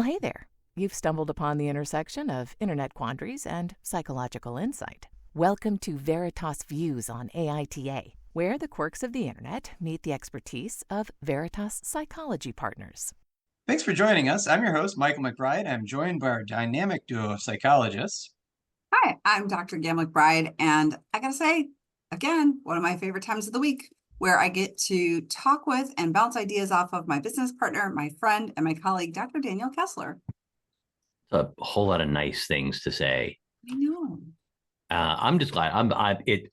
Well, hey there. You've stumbled upon the intersection of internet quandaries and psychological insight. Welcome to Veritas Views on AITA, where the quirks of the internet meet the expertise of Veritas Psychology Partners. Thanks for joining us. I'm your host, Michael McBride. I'm joined by our dynamic duo of psychologists. Hi, I'm Dr. Gayle MacBride, and I gotta say, again, one of my favorite times of the week, where I get to talk with and bounce ideas off of my business partner, my friend, and my colleague, Dr. Daniel Kessler. A whole lot of nice things to say. I know. I'm just glad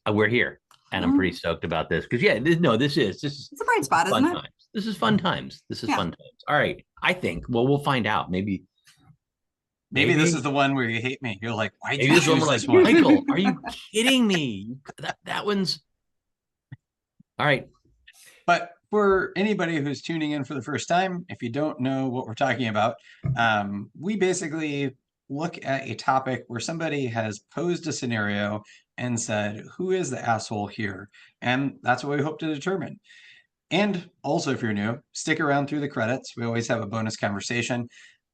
we're here, and I'm pretty stoked about this because this is it's a bright spot, isn't it? Times. This is fun times. Fun times. All right, I think. Well, we'll find out. Maybe this is the one where you hate me. You're like, why did you choose this one? one? Michael, are you kidding me? That one's all right. But for anybody who's tuning in for the first time, if you don't know what we're talking about, we basically look at a topic where somebody has posed a scenario and said, who is the asshole here? And that's what we hope to determine. And also, if you're new, stick around through the credits. We always have a bonus conversation.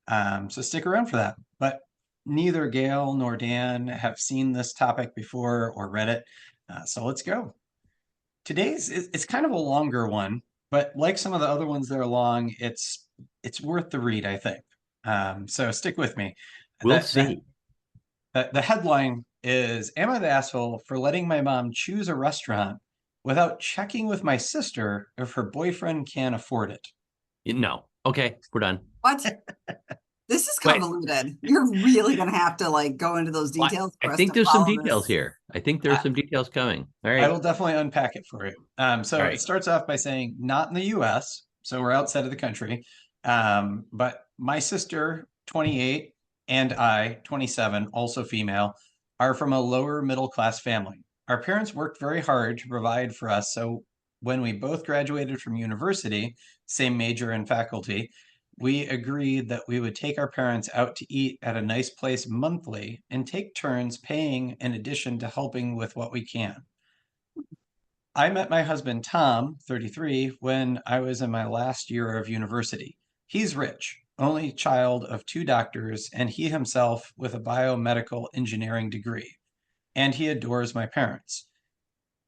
So stick around for that. But neither Gayle nor Dan have seen this topic before or read it. So let's go. Today's it's kind of a longer one, but like some of the other ones that are long, it's worth the read, I think. So stick with me. We'll see. The headline is, am I the asshole for letting my mom choose a restaurant without checking with my sister if her boyfriend can't afford it? No. Okay, we're done. What? This is convoluted. You're really going to have to go into those details. I think there's some details here. I think there's some details coming. All right. I will definitely unpack it for you. It starts off by saying not in the US. So we're outside of the country. But my sister, 28, and I, 27, also female, are from a lower middle class family. Our parents worked very hard to provide for us. So when we both graduated from university, same major and faculty, we agreed that we would take our parents out to eat at a nice place monthly and take turns paying in addition to helping with what we can. I met my husband, Tom, 33, when I was in my last year of university. He's rich, only child of 2 doctors, and he himself with a biomedical engineering degree. And he adores my parents.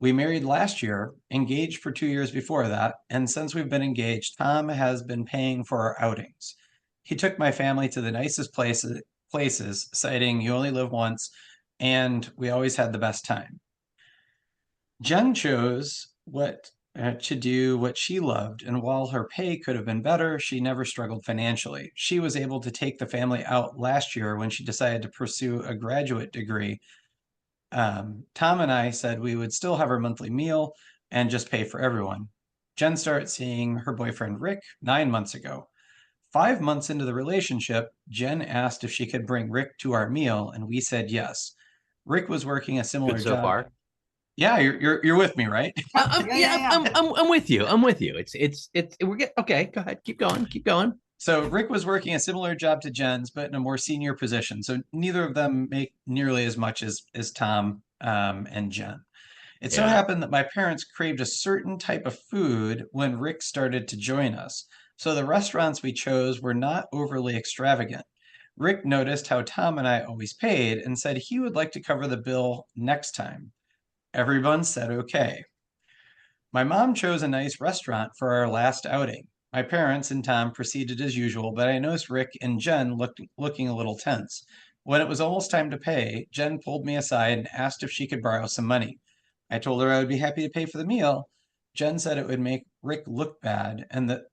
We married last year, engaged for 2 years before that, and since we've been engaged, Tom has been paying for our outings. He took my family to the nicest places, citing you only live once, and we always had the best time. Jen chose to do what she loved, and while her pay could have been better, she never struggled financially. She was able to take the family out last year when she decided to pursue a graduate degree. Tom and I said we would still have our monthly meal and just pay for everyone. Jen started seeing her boyfriend, Rick, 9 months ago. 5 months into the relationship, Jen asked if she could bring Rick to our meal, and we said yes. Rick was working a similar job. So far? Yeah, you're with me, right? I'm with you. I'm with you. Okay. Go ahead. Keep going. So Rick was working a similar job to Jen's, but in a more senior position. So neither of them make nearly as much as Tom and Jen. It so happened that my parents craved a certain type of food when Rick started to join us. So the restaurants we chose were not overly extravagant. Rick noticed how Tom and I always paid and said he would like to cover the bill next time. Everyone said okay. My mom chose a nice restaurant for our last outing. My parents and Tom proceeded as usual, but I noticed Rick and Jen looking a little tense. When it was almost time to pay, Jen pulled me aside and asked if she could borrow some money. I told her I would be happy to pay for the meal. Jen said it would make Rick look bad and that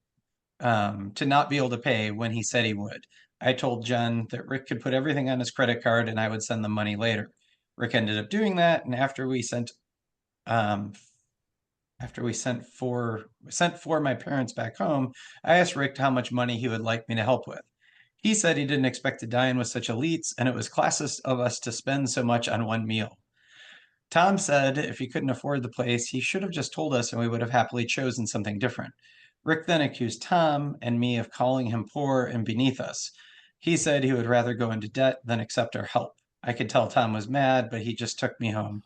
to not be able to pay when he said he would. I told Jen that Rick could put everything on his credit card and I would send the money later. Rick ended up doing that, and after we sent for my parents back home, I asked Rick how much money he would like me to help with. He said he didn't expect to dine with such elites, and it was classist of us to spend so much on one meal. Tom said if he couldn't afford the place, he should have just told us and we would have happily chosen something different. Rick then accused Tom and me of calling him poor and beneath us. He said he would rather go into debt than accept our help. I could tell Tom was mad, but he just took me home.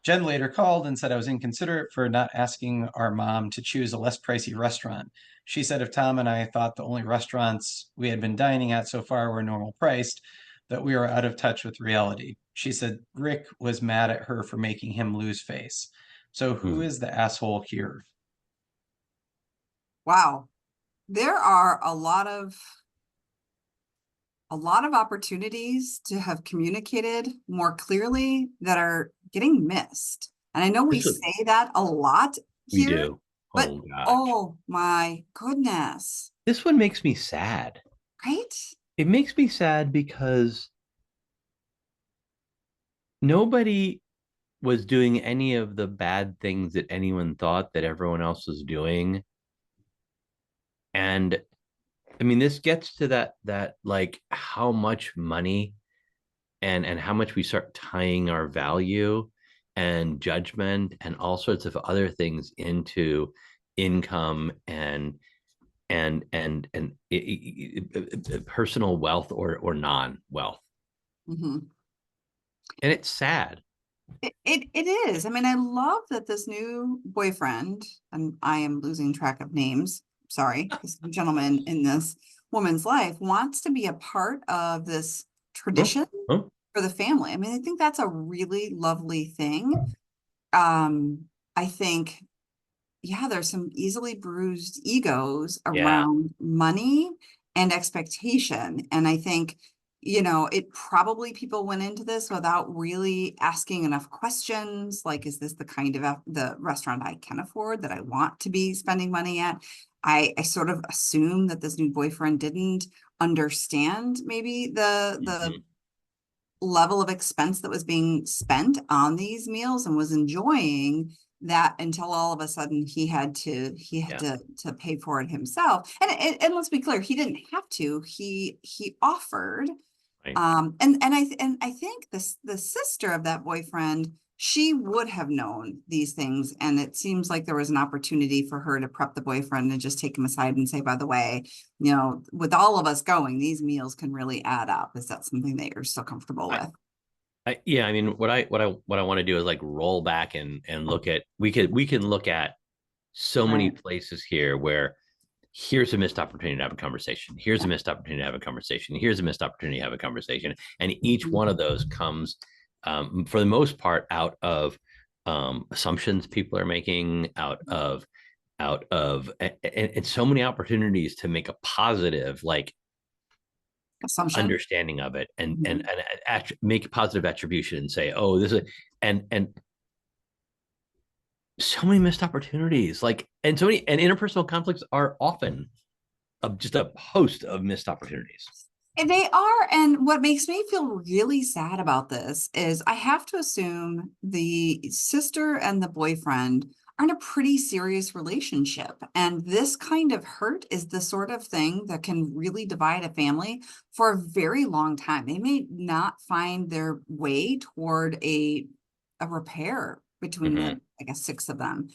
Jen later called and said I was inconsiderate for not asking our mom to choose a less pricey restaurant. She said if Tom and I thought the only restaurants we had been dining at so far were normal priced, that we were out of touch with reality. She said Rick was mad at her for making him lose face. So who is the asshole here? Wow. There are a lot of opportunities to have communicated more clearly that are getting missed. And I know we say that a lot We here, do. but Oh, gosh. oh my goodness. This one makes me sad. Right? It makes me sad because nobody was doing any of the bad things that anyone thought that everyone else was doing. And I mean, this gets to that like how much money and how much we start tying our value and judgment and all sorts of other things into income and personal wealth or non-wealth. Mm-hmm. And it's sad. It is. I mean, I love that this new boyfriend, and I am losing track of names, sorry, this gentleman in this woman's life wants to be a part of this tradition for the family. I mean, I think that's a really lovely thing. I think, yeah, there's some easily bruised egos around money and expectation. And I think, it probably people went into this without really asking enough questions. Like, is this the kind of the restaurant I can afford, that I want to be spending money at? I sort of assume that this new boyfriend didn't understand maybe the level of expense that was being spent on these meals, and was enjoying that until all of a sudden he had to pay for it himself. And let's be clear, he didn't have to. He offered. Right. And I think the sister of that boyfriend, she would have known these things, and it seems like there was an opportunity for her to prep the boyfriend and just take him aside and say, by the way, with all of us going, these meals can really add up. Is that something that you're still comfortable with? Yeah, I mean, what I want to do is like roll back and look at we can look at so many places here where here's a missed opportunity to have a conversation. Here's a missed opportunity to have a conversation. Here's a missed opportunity to have a conversation. And each one of those comes, for the most part, out of assumptions people are making, out of and so many opportunities to make a positive like assumption, understanding of it, and make a positive attribution and say, oh, this is and so many missed opportunities, like, and so many, and interpersonal conflicts are often just a host of missed opportunities. And they are. And what makes me feel really sad about this is I have to assume the sister and the boyfriend are in a pretty serious relationship. And this kind of hurt is the sort of thing that can really divide a family for a very long time. They may not find their way toward a repair between the, I guess, 6 of them.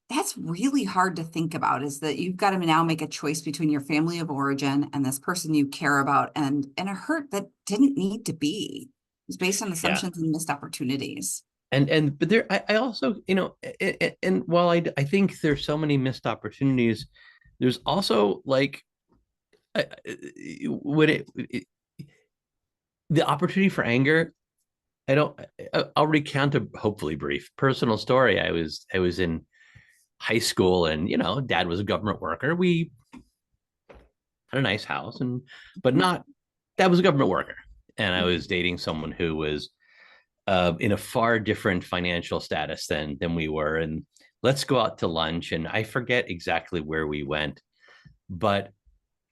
That's really hard to think about, is that you've got to now make a choice between your family of origin and this person you care about, and a hurt that didn't need to be. It was based on assumptions and missed opportunities. But there, I also, and while I think there's so many missed opportunities, there's also like, the opportunity for anger. I'll recount a hopefully brief personal story. I was in high school, and dad was a government worker. We had a nice house, but dad was a government worker, and I was dating someone who was in a far different financial status than we were. And let's go out to lunch, and I forget exactly where we went, but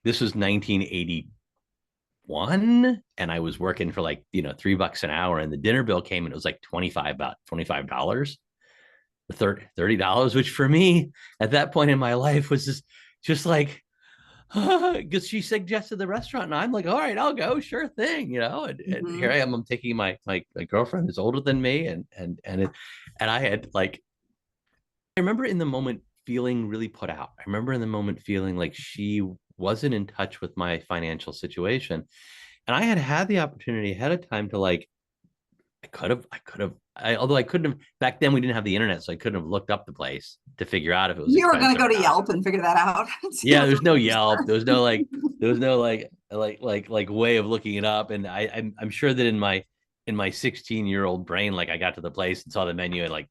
this was 1981, and I was working for like $3 an hour, and the dinner bill came and it was like $25, $30, which for me at that point in my life was just like, because she suggested the restaurant, and I'm like, all right, I'll go, sure thing, and here I am, I'm taking my girlfriend who's older than me, and I had like, I remember in the moment feeling really put out. I remember in the moment feeling like she wasn't in touch with my financial situation, and I had the opportunity ahead of time to like although I couldn't have, back then we didn't have the internet, so I couldn't have looked up the place to figure out if it was You were going expensive to go or to not. Yelp and figure that out. Yeah, there's no Yelp. There was no way of looking it up. And I'm sure that in my 16-year-old brain, like I got to the place and saw the menu and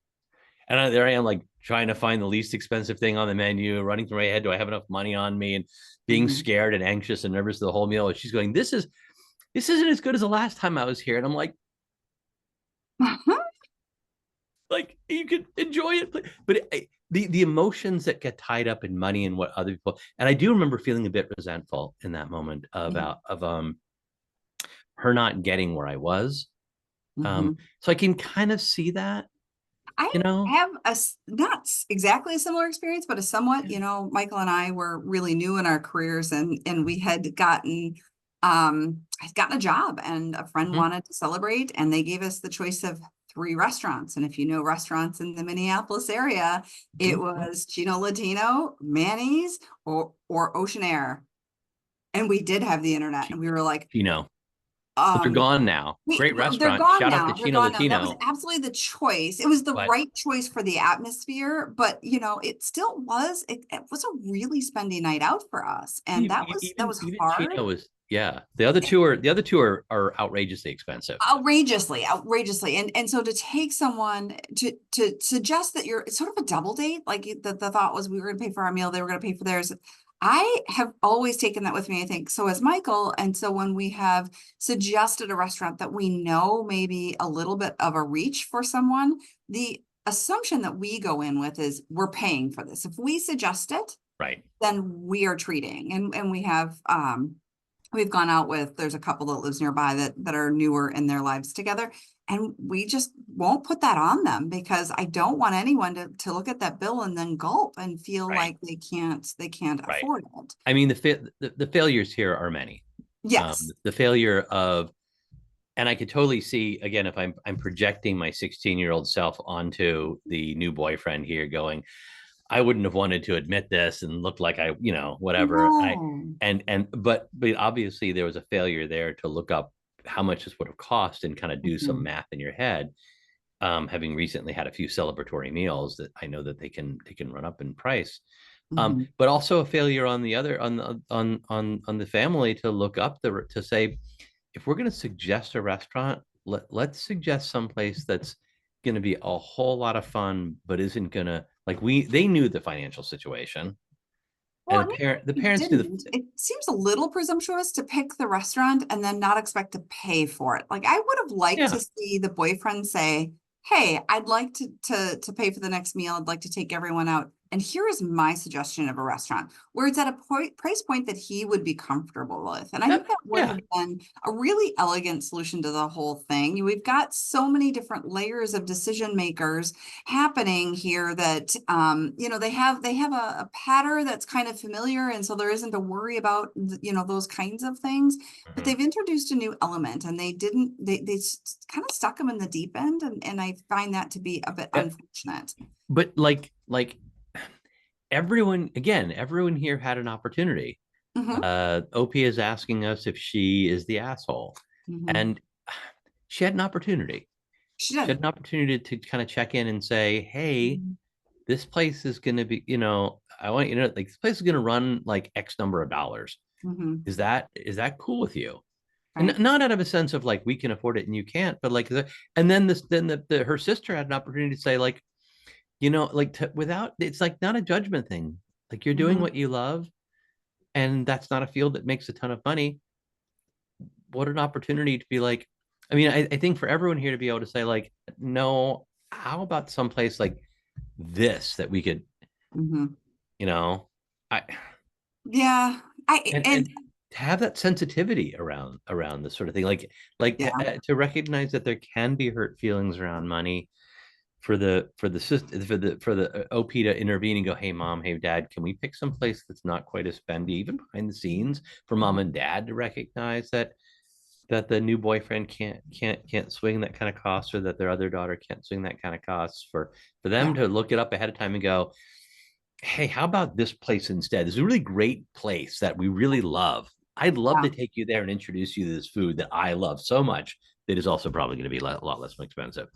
there I am, like trying to find the least expensive thing on the menu, running through my head. Do I have enough money on me? And being scared and anxious and nervous the whole meal. And she's going, this isn't as good as the last time I was here. And I'm like, like you could enjoy it, but the emotions that get tied up in money and what other people, and I do remember feeling a bit resentful in that moment about her not getting where I was. So I can kind of see that. I have a not exactly a similar experience, but a somewhat, Michael and I were really new in our careers, and we had gotten a job, and a friend wanted to celebrate, and they gave us the choice of 3 restaurants. And if you know restaurants in the Minneapolis area, it was Chino Latino, Manny's, or Ocean Air. And we did have the internet, and we were like, but they're gone now. Great restaurant. They're gone Shout now. out to Chino Latino. That was absolutely the choice. It was the right choice for the atmosphere, but it still was. It was a really spendy night out for us, and that was hard. Chino was, The other two are outrageously expensive. Outrageously, and so to take someone to suggest that it's sort of a double date, like the thought was we were going to pay for our meal, they were going to pay for theirs. I have always taken that with me, I think. So has Michael. And so when we have suggested a restaurant that we know may be a little bit of a reach for someone, the assumption that we go in with is we're paying for this. If we suggest it, then we are treating. And we have, we've gone out with, there's a couple that lives nearby that are newer in their lives together. And we just won't put that on them, because I don't want anyone to look at that bill and then gulp and feel like they can't afford it. I mean, the failures here are many. Yes. The failure of, and I could totally see, again, if I'm projecting my 16-year-old self onto the new boyfriend here going, I wouldn't have wanted to admit this and look like I, whatever. No. But obviously there was a failure there to look up how much this would have cost and kind of do some math in your head. Having recently had a few celebratory meals that I know that they can run up in price. But also a failure on the other, on the family to look up to say, if we're going to suggest a restaurant, let's suggest someplace that's going to be a whole lot of fun, but isn't going to, they knew the financial situation. Well, and the parents do. It seems a little presumptuous to pick the restaurant and then not expect to pay for it. Like, I would have liked to see the boyfriend say, hey, I'd like to pay for the next meal. I'd like to take everyone out. And here is my suggestion of a restaurant where it's at a price point that he would be comfortable with. And I think that would have been a really elegant solution to the whole thing. We've got so many different layers of decision makers happening here that, they have a pattern that's kind of familiar. And so there isn't a worry about, those kinds of things, but they've introduced a new element, and they kind of stuck them in the deep end. And I find that to be a bit unfortunate. But like everyone here had an opportunity. OP is asking us if she is the asshole, and she had an opportunity. She had an opportunity to kind of check in and say, hey, this place is going to be, I want you to know, like, this place is going to run like X number of dollars. Is that cool with you? Right. And not out of a sense of like, we can afford it and you can't, but like, and then her sister had an opportunity to say, like, it's like not a judgment thing. Like, you're doing what you love, and that's not a field that makes a ton of money. What an opportunity to be like, I mean, I think for everyone here to be able to say, like, no, how about someplace like this that we could, and to have that sensitivity around this sort of thing, to recognize that there can be hurt feelings around money, for the OP to intervene and go, hey mom, hey dad, can we pick some place that's not quite as spendy, even behind the scenes, for mom and dad to recognize that the new boyfriend can't swing that kind of cost, or that their other daughter can't swing that kind of costs, for them to look it up ahead of time and go, hey, how about this place instead? This is a really great place that we really love. I'd love to take you there and introduce you to this food that I love so much, that is also probably going to be a lot less expensive.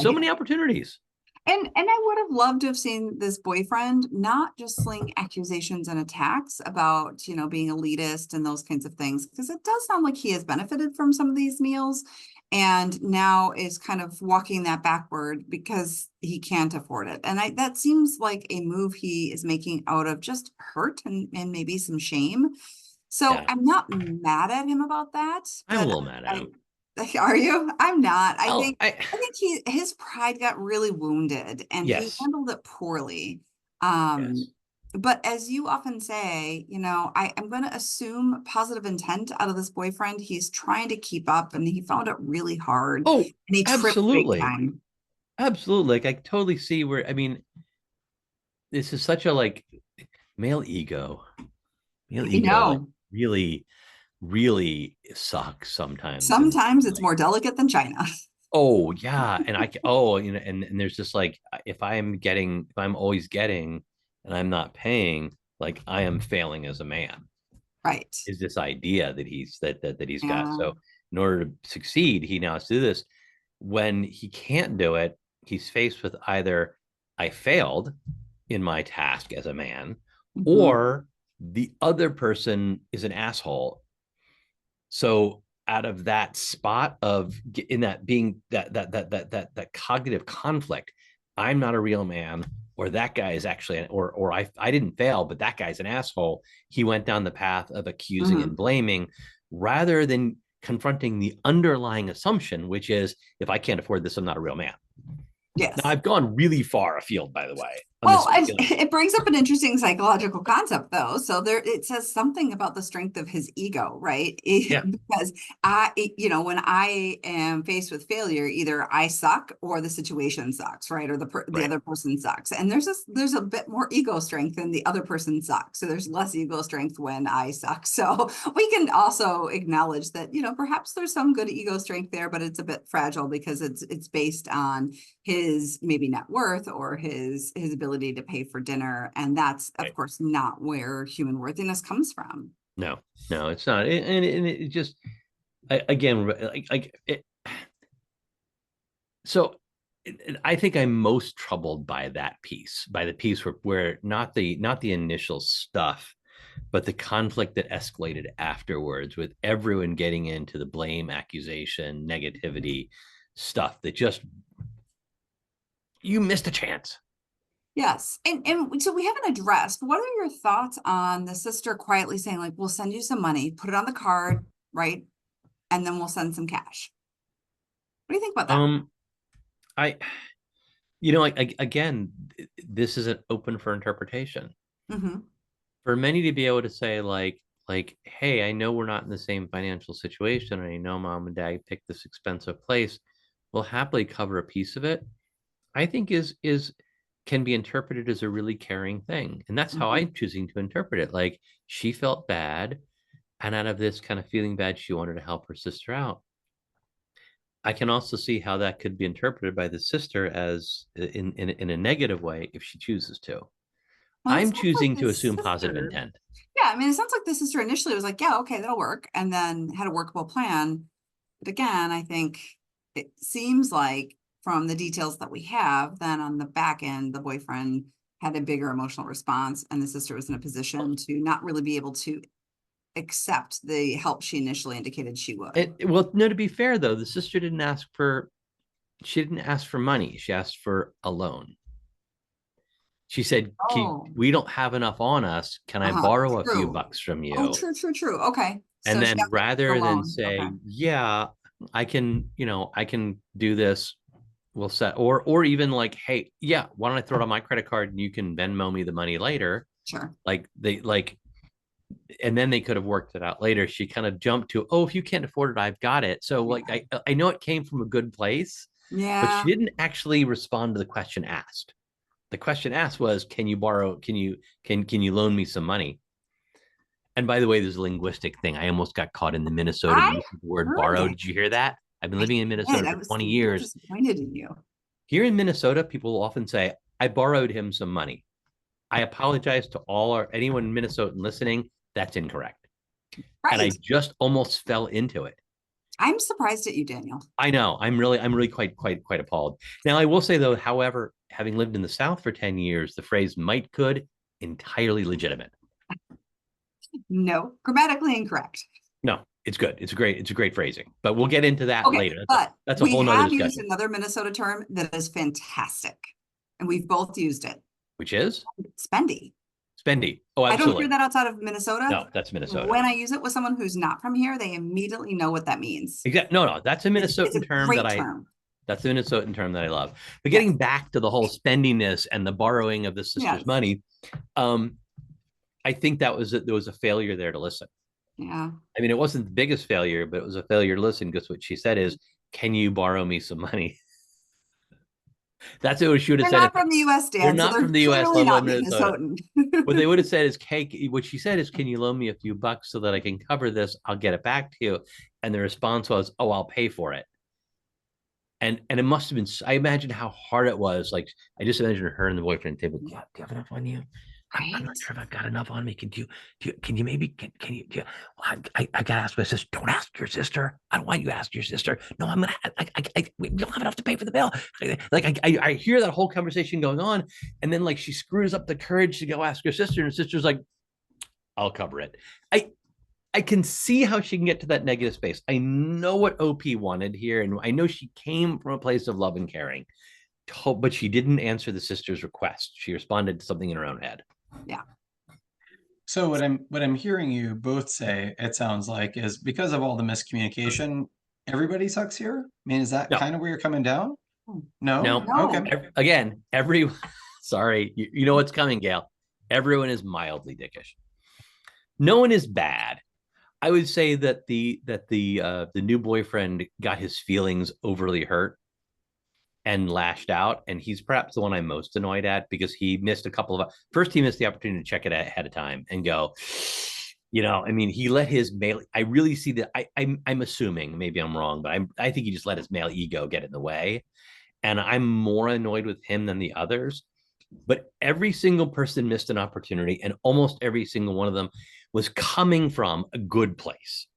So many opportunities. And I would have loved to have seen this boyfriend not just sling accusations and attacks about, being elitist and those kinds of things, because it does sound like he has benefited from some of these meals and now is kind of walking that backward because he can't afford it. And that seems like a move he is making out of just hurt and maybe some shame. So Yeah. I'm not mad at him about that. I'm a little mad at him. Are you? I'm not. I Oh, think his pride got really wounded and he Yes. handled it poorly. Yes. But as you often say, I'm going to assume positive intent out of this boyfriend. He's trying to keep up and he found it really hard. Oh, and he tripped absolutely. big time. Absolutely. Like, I totally see where, this is such a male ego. Male ego really, really sucks sometimes. Sometimes it's more delicate than China. Oh yeah. And and there's just if I'm always getting and I'm not paying, I am failing as a man. Right. Is this idea that he's got. So in order to succeed, he now has to do this. When he can't do it, he's faced with either I failed in my task as a man, or the other person is an asshole. So out of that spot of in that being that cognitive conflict, I'm not a real man, or that guy is actually, or I didn't fail, but that guy's an asshole. He went down the path of accusing and blaming rather than confronting the underlying assumption, which is if I can't afford this, I'm not a real man. Yes. Now, I've gone really far afield, by the way. Well, it brings up an interesting psychological concept, though. So it says something about the strength of his ego, right? Yeah. Because when I am faced with failure, either I suck or the situation sucks, right? Or the other person sucks. And there's a bit more ego strength than the other person sucks. So there's less ego strength when I suck. So we can also acknowledge that, perhaps there's some good ego strength there, but it's a bit fragile because it's based on his maybe net worth or his ability to pay for dinner, and that's of course not where human worthiness comes from. No, it's not. And it just again so I think I'm most troubled by that piece, by the piece where not the initial stuff, but the conflict that escalated afterwards, with everyone getting into the blame, accusation, negativity stuff that just, you missed a chance. Yes. And so we haven't addressed, what are your thoughts on the sister quietly saying, we'll send you some money, put it on the card, right? And then we'll send some cash. What do you think about that? Again, this isn't open for interpretation. For many to be able to say hey, I know we're not in the same financial situation, and I know mom and dad picked this expensive place, we'll happily cover a piece of it, I think can be interpreted as a really caring thing. And that's how I'm choosing to interpret it. She felt bad, and out of this kind of feeling bad, she wanted to help her sister out. I can also see how that could be interpreted by the sister as in a negative way if she chooses to. Well, I'm choosing to assume positive intent. Yeah, it sounds like the sister initially was yeah, okay, that'll work, and then had a workable plan. But again, I think it seems like from the details that we have, then on the back end, the boyfriend had a bigger emotional response, and the sister was in a position to not really be able to accept the help she initially indicated she would. Well, no, to be fair though, the sister didn't ask for money. She asked for a loan. She said, we don't have enough on us. Can I borrow a few bucks from you? Oh, true. Okay. And then rather than say, yeah, I can do this, we'll set, or even hey, yeah, why don't I throw it on my credit card and you can Venmo me the money later? Sure. And then they could have worked it out later. She kind of jumped to, if you can't afford it, I've got it. So I know it came from a good place, but she didn't actually respond to the question asked. The question asked was, can you loan me some money? And by the way, there's a linguistic thing. I almost got caught in the Minnesota use of the word borrow. Did you hear that? I've been living in Minnesota for 20 years. Disappointed in you. Here in Minnesota, people will often say, I borrowed him some money. I apologize to anyone in Minnesota listening. That's incorrect. Right. And I just almost fell into it. I'm surprised at you, Daniel. I know. I'm really quite appalled. Now, I will say though, however, having lived in the South for 10 years, the phrase might could entirely legitimate. No, grammatically incorrect. No, it's good. It's a great phrasing, but we'll get into that later. But that's a whole nother discussion. We have used another Minnesota term that is fantastic, and we've both used it. Which is? Spendy. Spendy. Oh, absolutely. I don't hear that outside of Minnesota. No, that's Minnesota. When I use it with someone who's not from here, they immediately know what that means. Exactly. No, that's a Minnesotan term that that's the Minnesotan term that I love. But getting back to the whole spendiness and the borrowing of the sister's money, I think there was a failure there to listen. Yeah. I mean, it wasn't the biggest failure, but it was a failure to listen because what she said is, "Can you borrow me some money?" That's what she would have said. They're not from the U.S., Dan. They're not from the U.S. Not Minnesota. What they would have said is, "Hey," what she said is, "Can you loan me a few bucks so that I can cover this? I'll get it back to you." And the response was, "Oh, I'll pay for it." And it must have been. I imagine how hard it was. Like I just imagine her and the boyfriend table. Do you have enough on you? I'm not sure if I've got enough on me. Can you I gotta ask my sister. Don't ask your sister. I don't want you to ask your sister. No, I'm gonna, we don't have enough to pay for the bill. Like I hear that whole conversation going on. And then like she screws up the courage to go ask her sister. And her sister's like, I'll cover it. I can see how she can get to that negative space. I know what OP wanted here. And I know she came from a place of love and caring, but she didn't answer the sister's request. She responded to something in her own head. Yeah. So what I'm hearing you both say, it sounds like, is because of all the miscommunication, everybody sucks here? I mean, is that kind of where you're coming down? No. Okay. Everyone, sorry, you know what's coming, Gail. Everyone is mildly dickish. No one is bad. I would say that the new boyfriend got his feelings overly hurt and lashed out, and he's perhaps the one I'm most annoyed at because he missed first he missed the opportunity to check it ahead of time and go, I mean, he let his male, I really see that, I'm assuming, maybe I'm wrong, but I think he just let his male ego get in the way, and I'm more annoyed with him than the others. But every single person missed an opportunity, and almost every single one of them was coming from a good place.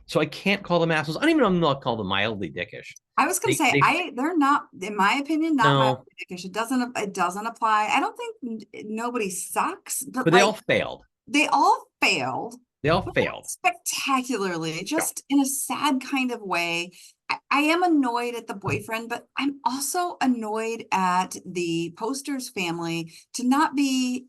So I can't call them assholes. I don't even know if I'm not call them mildly dickish. I was going to say, they're not, in my opinion, not mildly dickish. It doesn't apply. I don't think nobody sucks, but they all failed. They all failed. They all failed spectacularly, just in a sad kind of way. I am annoyed at the boyfriend, but I'm also annoyed at the Posters family to not be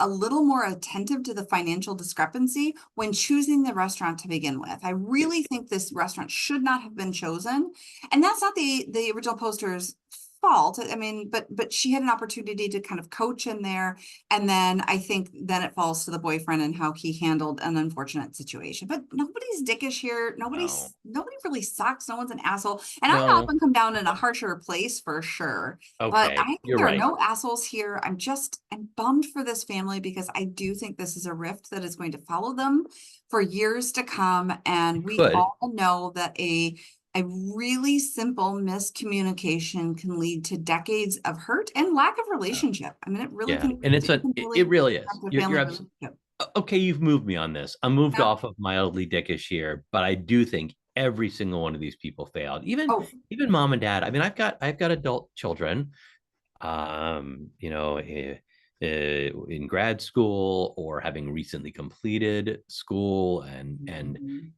a little more attentive to the financial discrepancy when choosing the restaurant to begin with. I really think this restaurant should not have been chosen. And that's not the original Posters fault. I mean, but she had an opportunity to kind of coach in there. And then I think then it falls to the boyfriend and how he handled an unfortunate situation. But nobody's dickish here. Nobody really sucks. No one's an asshole. And I often come down in a harsher place for sure. Okay, but I think there are no assholes here. I'm bummed for this family because I do think this is a rift that is going to follow them for years to come. And we all know that a really simple miscommunication can lead to decades of hurt and lack of relationship. I mean, it really can. And it really is. You're absolutely okay. You've moved me on this. I'm moved off of mildly dickish here, but I do think every single one of these people failed. Even mom and dad. I mean, I've got adult children, in grad school or having recently completed school and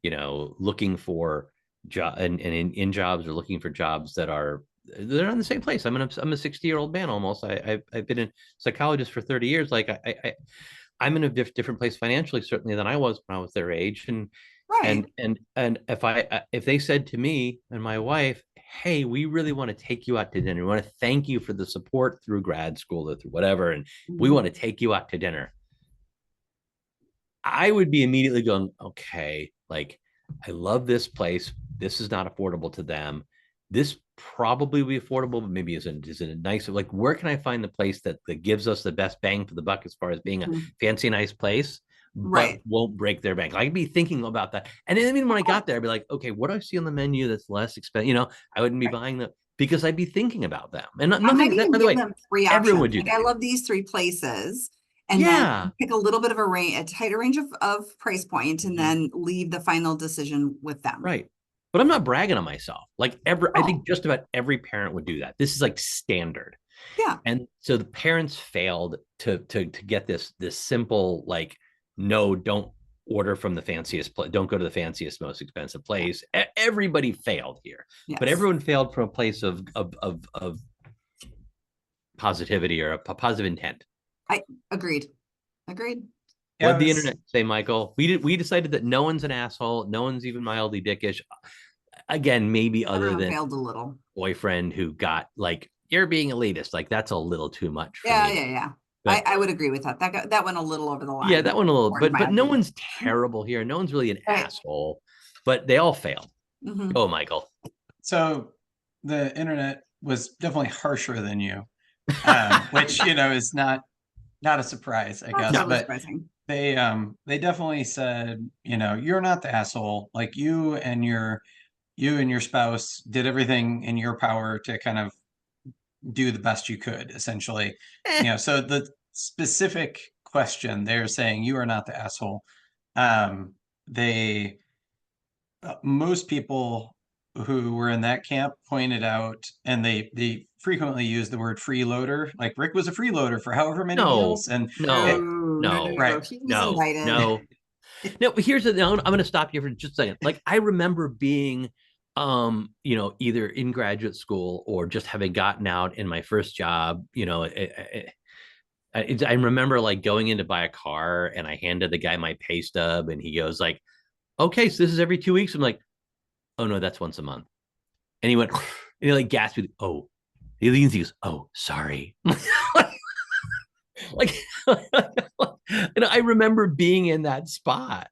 looking for in jobs or looking for jobs they're in the same place. I'm a 60-year-old man almost. I've been a psychologist for 30 years. Like I'm in a different place financially certainly than I was when I was their age. And if they said to me and my wife, hey, we really want to take you out to dinner. We want to thank you for the support through grad school or through whatever, and we want to take you out to dinner, I would be immediately going, okay, like I love this place. This is not affordable to them. This probably will be affordable, but maybe isn't nice. Like, where can I find the place that gives us the best bang for the buck as far as being a fancy, nice place, but won't break their bank? I'd be thinking about that. And then when I got there, I'd be like, okay, what do I see on the menu that's less expensive? I wouldn't be buying them because I'd be thinking about them. And nothing, by the way, everyone would do that. I love these 3 places. And then pick a little bit of a tighter range of price point, and then leave the final decision with them. Right. But I'm not bragging on myself. Like I think just about every parent would do that. This is like standard. Yeah. And so the parents failed to get this simple, like, no, don't order from the fanciest place. Don't go to the fanciest, most expensive place. Everybody failed here, but everyone failed from a place of positivity or a positive intent. I agreed. What did the internet say, Michael? We decided that no one's an asshole. No one's even mildly dickish. Again, maybe other than failed a little boyfriend who got like, you're being elitist. Like, that's a little too much for me. Yeah. But, I would agree with that. That went a little over the line. Yeah, that went a little, but no one's terrible here. No one's really an asshole, but they all failed. Go, Michael. So the internet was definitely harsher than you, which, is not a surprise, I guess. But surprising. They definitely said, you're not the asshole. Like, you and your spouse did everything in your power to kind of do the best you could, essentially. So the specific question, they're saying you are not the asshole. Most people who were in that camp pointed out, and they frequently use the word freeloader. Like, Rick was a freeloader for however many meals, and no. Here's the I'm going to stop you for just a second. Like, I remember being either in graduate school or just having gotten out in my first job. I remember like going in to buy a car, and I handed the guy my pay stub, and he goes like, okay, so this is every 2 weeks. I'm like, oh no, that's once a month. And he went, and he like gasped, oh, he leans, he goes, oh, sorry. Like, I remember being in that spot,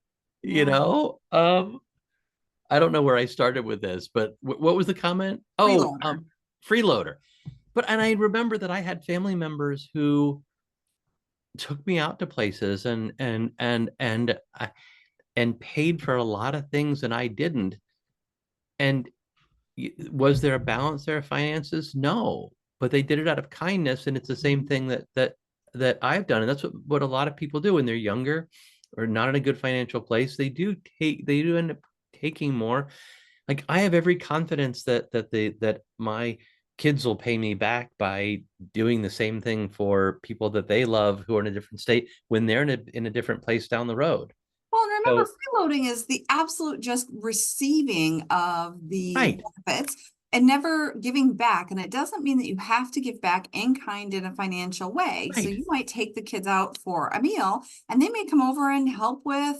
I don't know where I started with this, but what was the comment? Freeloader. And I remember that I had family members who took me out to places and paid for a lot of things, and I didn't. And was there a balance there of finances? No, but they did it out of kindness, and it's the same thing that I've done, and that's what a lot of people do when they're younger or not in a good financial place. They do end up taking more. Like, I have every confidence that my kids will pay me back by doing the same thing for people that they love who are in a different state when they're in a different place down the road. Well, remember, freeloading is the absolute just receiving of the benefits and never giving back. And it doesn't mean that you have to give back in kind in a financial way. Right. So you might take the kids out for a meal, and they may come over and help with,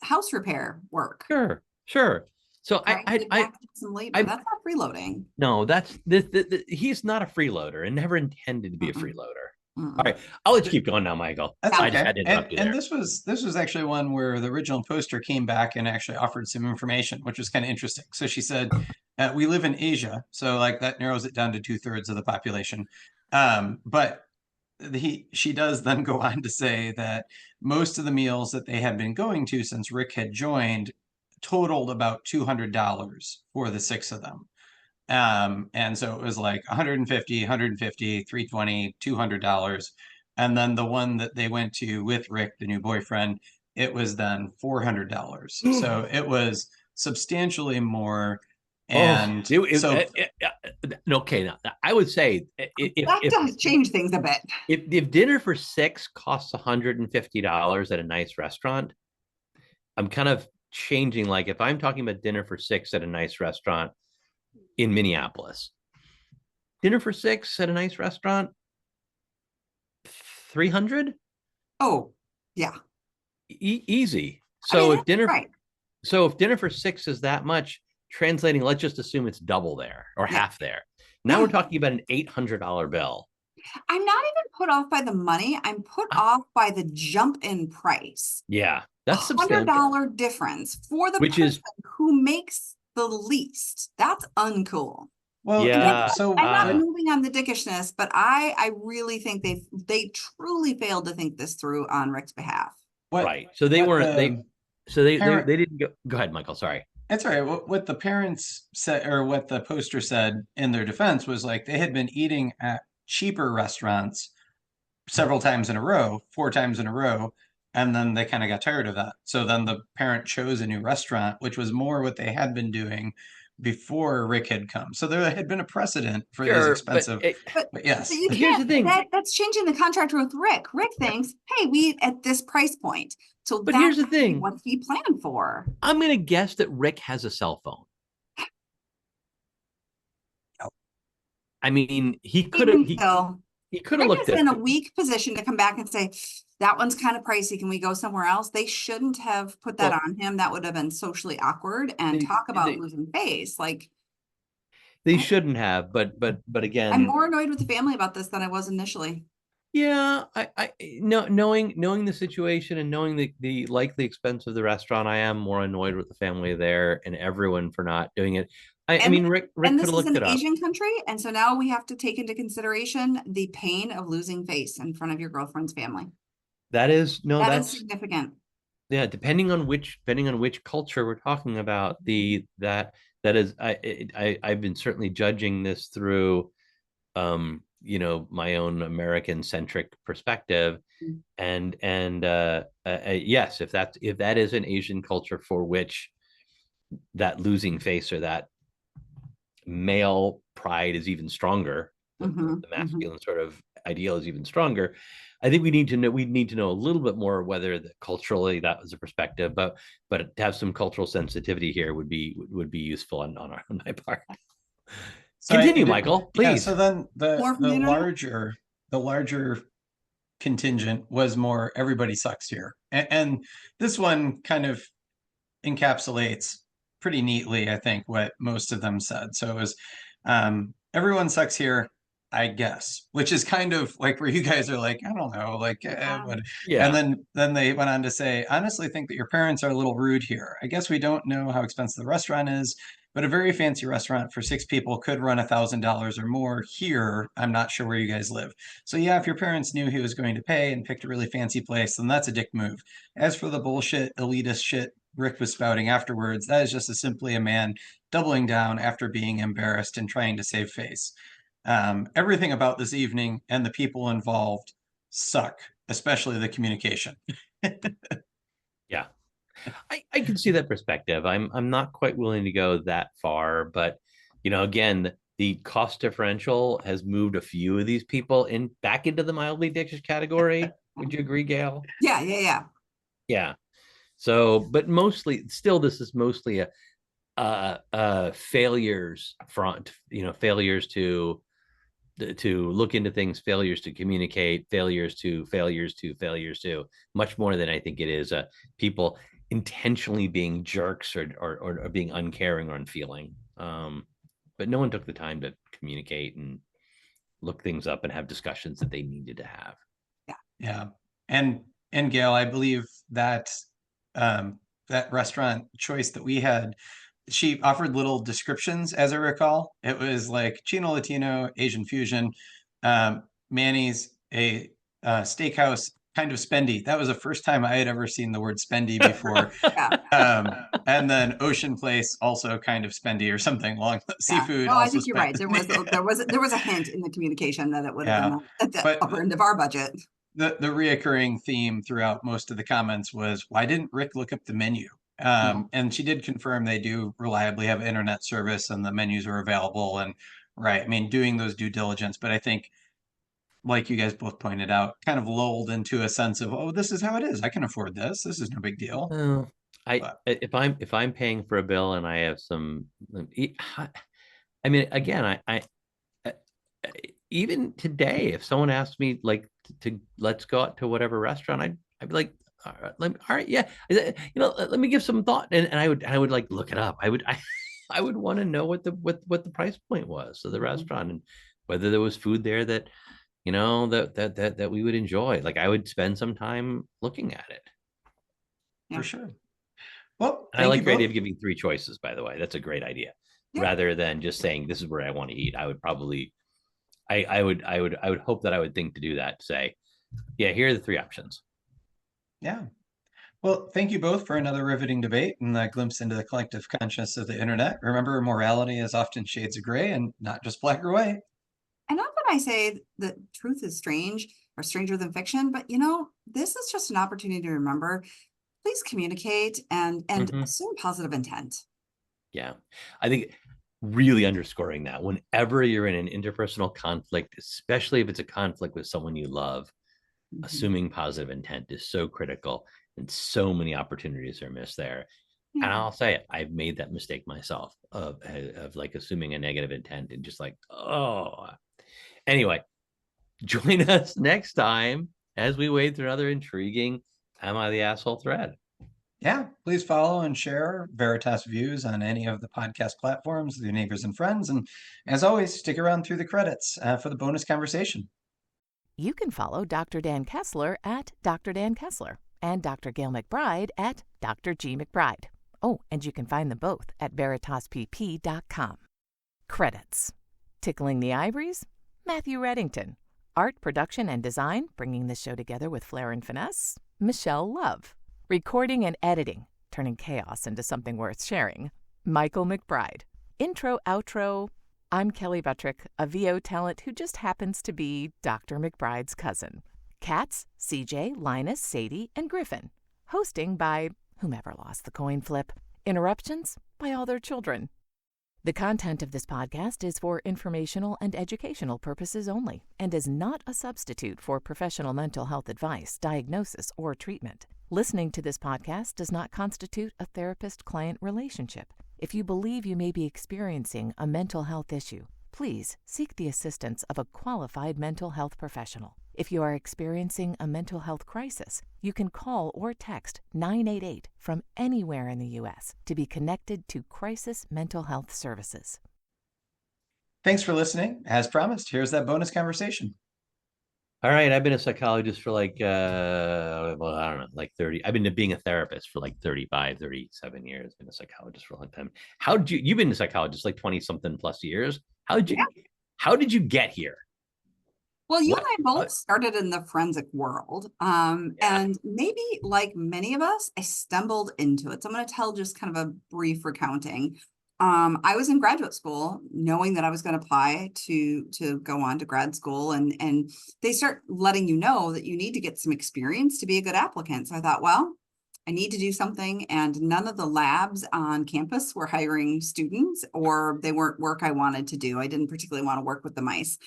house repair work. Sure. So I some labor. That's not freeloading. No, that's he's not a freeloader and never intended to be a freeloader. All right, I'll let you keep going now, Michael. That's okay. And this was actually one where the original poster came back and actually offered some information, which was kind of interesting. So she said, we live in Asia, so like that narrows it down to 2/3 of the population. But she does then go on to say that most of the meals that they had been going to since Rick had joined totaled about $200 for the 6 of them. And so it was like 150, 320, $200. And then the one that they went to with Rick, the new boyfriend, it was then $400. So it was substantially more. And okay, now I would say that does change things a bit. If dinner for 6 costs $150 at a nice restaurant, I'm kind of changing. Like, if I'm talking about dinner for 6 at a nice restaurant in Minneapolis, dinner for 6 at a nice restaurant, $300. Oh, yeah, easy. So if dinner for 6 is that much, translating, let's just assume it's double there or half there. Now we're talking about an $800 bill. I'm not even put off by the money. I'm put off by the jump in price. Yeah, that's $100 difference for the person who makes the least. That's uncool. Well, yeah. So I'm not moving on the dickishness, but I really think they truly failed to think this through on Rick's behalf. Right. So they didn't go. Go ahead, Michael. Sorry. That's all right. What the parents said, or what the poster said in their defense, was like they had been eating at cheaper restaurants several times in a row, 4 times in a row, And then they kind of got tired of that. So then the parent chose a new restaurant, which was more what they had been doing before Rick had come. So there had been a precedent for these expensive, but yes. you But here's the can't, thing. that's changing the contract with Rick. Rick thinks, hey, we at this price point. So But here's the thing. What he planned for. I'm going to guess that Rick has a cell phone. I mean, he could have looked in a weak position to come back and say, that one's kind of pricey. Can we go somewhere else? They shouldn't have put that on him. That would have been socially awkward and talk about losing face. Like they shouldn't have, but again, I'm more annoyed with the family about this than I was initially. Yeah, knowing the situation and knowing the likely expense of the restaurant, I am more annoyed with the family there and everyone for not doing it. I mean, Rick could have looked it up. This is an Asian country, and so now we have to take into consideration the pain of losing face in front of your girlfriend's family. That's significant. Yeah, depending on which culture we're talking about, that is I've been certainly judging this through my own American centric perspective. And yes, if that is an Asian culture for which that losing face or that male pride is even stronger, the masculine sort of ideal is even stronger, I think we need to know a little bit more whether culturally that was a perspective, but to have some cultural sensitivity here would be useful on my part. So continue, Michael, please. Yeah, so then the larger contingent was more everybody sucks here. And this one kind of encapsulates pretty neatly, I think, what most of them said. So it was everyone sucks here, I guess, which is kind of like where you guys are like, I don't know, like, what? Yeah. And then they went on to say, honestly think that your parents are a little rude here. I guess we don't know how expensive the restaurant is, but a very fancy restaurant for 6 people could run $1,000 or more here. I'm not sure where you guys live. So yeah, if your parents knew he was going to pay and picked a really fancy place, then that's a dick move. As for the bullshit, elitist shit Rick was spouting afterwards, that is just simply a man doubling down after being embarrassed and trying to save face. Everything about this evening and the people involved suck, especially the communication. Yeah. I can see that perspective. I'm not quite willing to go that far, but again, the cost differential has moved a few of these people back into the mildly dickish category. Would you agree, Gayle? Yeah. So, but mostly, still, this is mostly a failures front. Failures to look into things, failures to communicate, failures to much more than I think it is people intentionally being jerks or being uncaring or unfeeling. But no one took the time to communicate and look things up and have discussions that they needed to have. Yeah. And Gayle, I believe that that restaurant choice that we had, she offered little descriptions, as I recall. It was like Chino Latino, Asian fusion, Manny's, a steakhouse, kind of spendy. That was the first time I had ever seen the word spendy before. And then Ocean Place, also kind of spendy or something along seafood. No, I think you're right. There was a hint in the communication that it would have been at the upper end of our budget. The reoccurring theme throughout most of the comments was, why didn't Rick look up the menu? And she did confirm they do reliably have internet service and the menus are available, and doing those due diligence. But I think, like you guys both pointed out, kind of lulled into a sense of, oh, this is how it is. I can afford this. This is no big deal. If I'm paying for a bill and I have some, again, I even today, if someone asked me like to let's go out to whatever restaurant, I'd be like, all right, yeah, let me give some thought, and I would like look it up. I would want to know what the price point was of the restaurant and whether there was food there that that we would enjoy. Like, I would spend some time looking at it. For sure. Well, I like the idea of giving 3 choices, by the way. That's a great idea. Rather than just saying this is where I want to eat. I would probably I would hope that I would think to do that, to say, yeah, here are the 3 options. Yeah. Well, thank you both for another riveting debate and a glimpse into the collective consciousness of the internet. Remember, morality is often shades of gray and not just black or white. And often I say that truth is strange or stranger than fiction, but this is just an opportunity to remember, please communicate and assume positive intent. Yeah. I think really underscoring that whenever you're in an interpersonal conflict, especially if it's a conflict with someone you love, assuming positive intent is so critical, and so many opportunities are missed there. And I'll say it, I've made that mistake myself of like assuming a negative intent and just like, oh. Anyway, join us next time as we wade through another intriguing Am I the Asshole thread. Yeah, please follow and share Veritas Views on any of the podcast platforms with your neighbors and friends. And as always, stick around through the credits for the bonus conversation. You can follow Dr. Dan Kessler at Dr. Dan Kessler and Dr. Gayle MacBride at Dr. G. MacBride. Oh, and you can find them both at veritaspp.com. Credits. Tickling the Ivories, Matthew Reddington. Art, production, and design, bringing this show together with flair and finesse, Michelle Love. Recording and editing, turning chaos into something worth sharing, Michael MacBride. Intro, outro, I'm Kelly Buttrick, a VO talent who just happens to be Dr. MacBride's cousin. Cats, CJ, Linus, Sadie, and Griffin. Hosting by whomever lost the coin flip. Interruptions by all their children. The content of this podcast is for informational and educational purposes only and is not a substitute for professional mental health advice, diagnosis, or treatment. Listening to this podcast does not constitute a therapist-client relationship. If you believe you may be experiencing a mental health issue, please seek the assistance of a qualified mental health professional. If you are experiencing a mental health crisis, you can call or text 988 from anywhere in the U.S. to be connected to Crisis Mental Health Services. Thanks for listening. As promised, here's that bonus conversation. All right. I've been a psychologist for like, I don't know, like 30. I've been being a therapist for like 35, 37 years. Been a psychologist for a long time. You've been a psychologist like 20 something plus years. How did you get here? Well, you and I both started in the forensic world. And maybe like many of us, I stumbled into it. So I'm going to tell just kind of a brief recounting. I was in graduate school knowing that I was going to apply to go on to grad school, and they start letting you know that you need to get some experience to be a good applicant. So I thought, well, I need to do something, and none of the labs on campus were hiring students, or they weren't work I wanted to do. I didn't particularly want to work with the mice.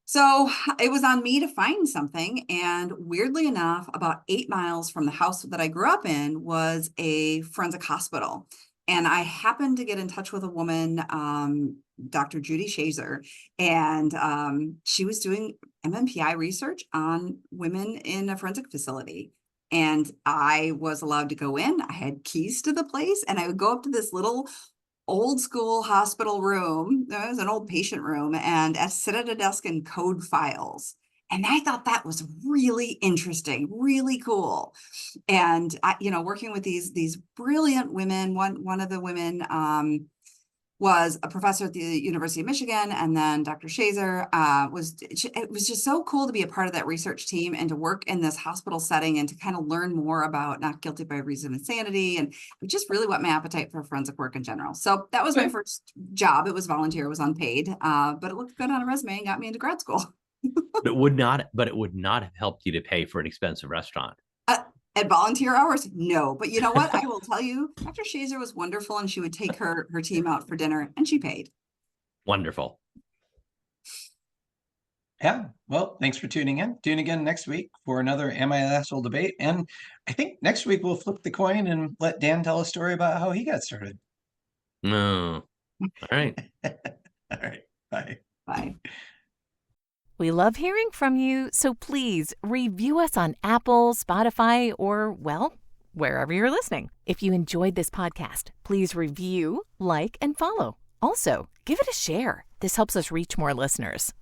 So it was on me to find something. And weirdly enough, about 8 miles from the house that I grew up in was a forensic hospital. And I happened to get in touch with a woman, Dr. Judy Shazer, and she was doing MMPI research on women in a forensic facility. And I was allowed to go in. I had keys to the place, and I would go up to this little old school hospital room. It was an old patient room, and I sit at a desk and code files. And I thought that was really interesting, really cool. And working with these brilliant women. One of the women was a professor at the University of Michigan, and then Dr. Shazer it was just so cool to be a part of that research team and to work in this hospital setting and to kind of learn more about not guilty by reason of insanity, and it just really whet my appetite for forensic work in general. So that was my first job. It was volunteer, it was unpaid, but it looked good on a resume and got me into grad school. But it would not have helped you to pay for an expensive restaurant. At volunteer hours, no. But you know what? I will tell you, Dr. Shazer was wonderful, and she would take her team out for dinner, and she paid. Wonderful. Yeah. Well, thanks for tuning in. Tune again next week for another Am I the Asshole debate. And I think next week we'll flip the coin and let Dan tell a story about how he got started. No. All right. All right. Bye. Bye. We love hearing from you, so please review us on Apple, Spotify, or, well, wherever you're listening. If you enjoyed this podcast, please review, like, and follow. Also, give it a share. This helps us reach more listeners.